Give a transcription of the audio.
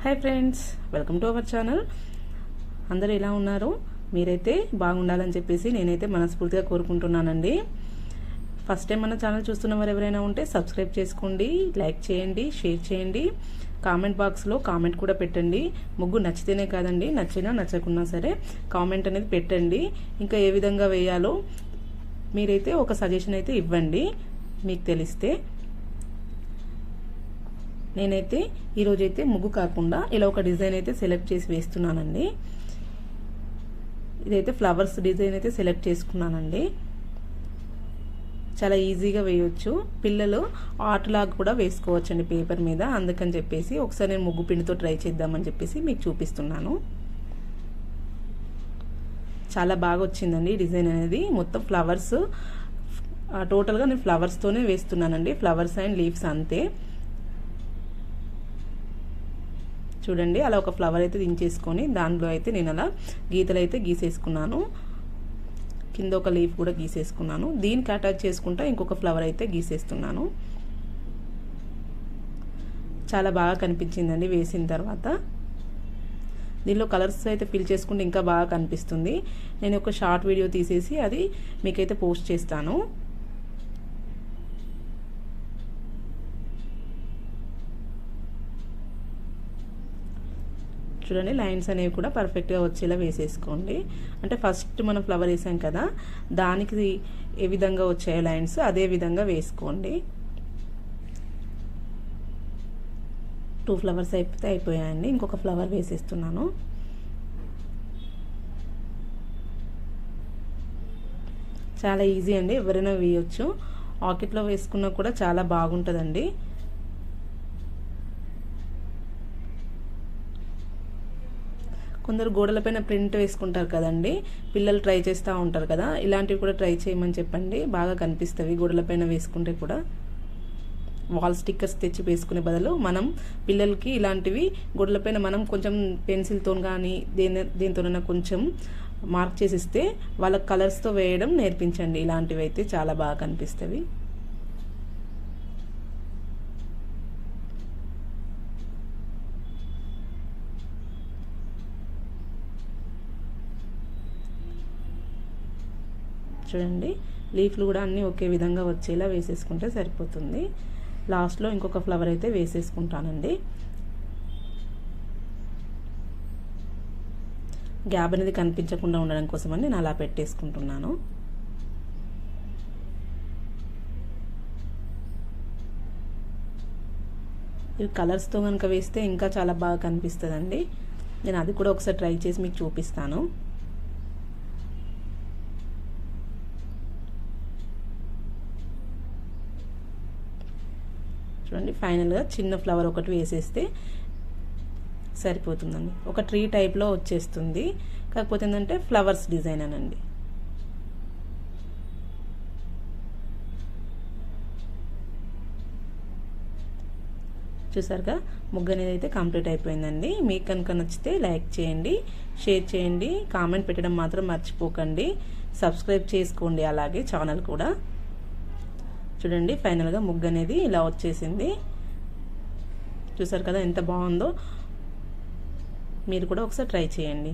Hi friends, welcome to our channel. అందరూ ఎలా ఉన్నారు? మీరైతే బాగుండాలని చెప్పేసి నేనైతే మనస్ఫూర్తిగా కోరుకుంటున్నానండి. ఫస్ట్ టైం మన ఛానల్ చూస్తున్న వారు ఎవరైనా ఉంటే సబ్స్క్రైబ్ చేసుకోండి, లైక్ చేయండి, షేర్ చేయండి, కామెంట్ బాక్స్లో కామెంట్ కూడా పెట్టండి. ముగ్గు నచ్చితేనే కాదండి, నచ్చినా నచ్చకున్నా సరే కామెంట్ అనేది పెట్టండి. ఇంకా ఏ విధంగా వేయాలో మీరైతే ఒక సజెషన్ అయితే ఇవ్వండి మీకు తెలిస్తే. నేనైతే ఈరోజైతే ముగ్గు కాకుండా ఇలా ఒక డిజైన్ అయితే సెలెక్ట్ చేసి వేస్తున్నానండి. ఇదైతే ఫ్లవర్స్ డిజైన్ అయితే సెలెక్ట్ చేసుకున్నానండి. చాలా ఈజీగా వేయొచ్చు, పిల్లలు ఆర్ట్ లాగా కూడా వేసుకోవచ్చండి పేపర్ మీద. అందుకని చెప్పేసి ఒకసారి నేను ముగ్గు పిండితో ట్రై చేద్దామని చెప్పేసి మీకు చూపిస్తున్నాను. చాలా బాగా వచ్చిందండి డిజైన్ అనేది. మొత్తం ఫ్లవర్స్, టోటల్గా నేను ఫ్లవర్స్తోనే వేస్తున్నానండి. ఫ్లవర్స్ అండ్ లీవ్స్ అంతే. చూడండి, అలా ఒక ఫ్లవర్ అయితే దించేసుకొని దానిలో అయితే నేను అలా గీతలు అయితే గీసేసుకున్నాను. కింద ఒక లీఫ్ కూడా గీసేసుకున్నాను. దీనికి అటాచ్ చేసుకుంటా ఇంకొక ఫ్లవర్ అయితే గీసేస్తున్నాను. చాలా బాగా కనిపించిందండి వేసిన తర్వాత. దీనిలో కలర్స్ అయితే ఫిల్ చేసుకుంటే ఇంకా బాగా కనిపిస్తుంది. నేను ఒక షార్ట్ వీడియో తీసేసి అది మీకైతే పోస్ట్ చేస్తాను. చూడండి, లైన్స్ అనేవి కూడా పర్ఫెక్ట్గా వచ్చేలా వేసేసుకోండి. అంటే ఫస్ట్ మనం ఫ్లవర్ వేసాం కదా, దానికి ఏ విధంగా వచ్చాయో లైన్స్ అదే విధంగా వేసుకోండి. 2 ఫ్లవర్స్ అయితే అయిపోయాయండి. ఇంకొక ఫ్లవర్ వేసేస్తున్నాను. చాలా ఈజీ అండి, ఎవరైనా వేయొచ్చు. ఆర్కిడ్లో వేసుకున్నా కూడా చాలా బాగుంటుందండి. కొందరు గోడలపైన ప్రింట్ వేసుకుంటారు కదండి, పిల్లలు ట్రై చేస్తూ ఉంటారు కదా, ఇలాంటివి కూడా ట్రై చేయమని చెప్పండి. బాగా కనిపిస్తాయి గోడలపైన వేసుకుంటే కూడా. వాల్ స్టిక్కర్స్ తెచ్చి వేసుకునే బదులు మనం పిల్లలకి ఇలాంటివి గోడలపైన మనం కొంచెం పెన్సిల్తో కానీ దేనితోనైనా కొంచెం మార్క్ చేసిస్తే వాళ్ళ కలర్స్తో వేయడం నేర్పించండి. ఇలాంటివి అయితే చాలా బాగా కనిపిస్తాయి. చూడండి, లీఫ్లు కూడా అన్నీ ఒకే విధంగా వచ్చేలా వేసేసుకుంటే సరిపోతుంది. లాస్ట్లో ఇంకొక ఫ్లవర్ అయితే వేసేసుకుంటానండి. గ్యాప్ అనేది కనిపించకుండా ఉండడం కోసమని నేను అలా పెట్టేసుకుంటున్నాను. ఇవి కలర్స్తో కనుక వేస్తే ఇంకా చాలా బాగా కనిపిస్తుందండి. నేను అది కూడా ఒకసారి ట్రై చేసి మీకు చూపిస్తాను. చూడండి, ఫైనల్గా చిన్న ఫ్లవర్ ఒకటి వేసేస్తే సరిపోతుందండి. ఒక ట్రీ టైప్లో వచ్చేస్తుంది. కాకపోతే ఏంటంటే ఫ్లవర్స్ డిజైన్ అనండి. చూసారుగా, ముగ్గు అనేది అయితే కంప్లీట్ అయిపోయిందండి. మీకు కనుక నచ్చితే లైక్ చేయండి, షేర్ చేయండి, కామెంట్ పెట్టడం మాత్రం మర్చిపోకండి. సబ్స్క్రైబ్ చేసుకోండి అలాగే ఛానల్ కూడా. చూడండి, ఫైనల్గా ముగ్గు అనేది ఇలా వచ్చేసింది. చూసారు కదా ఎంత బాగుందో. మీరు కూడా ఒకసారి ట్రై చేయండి.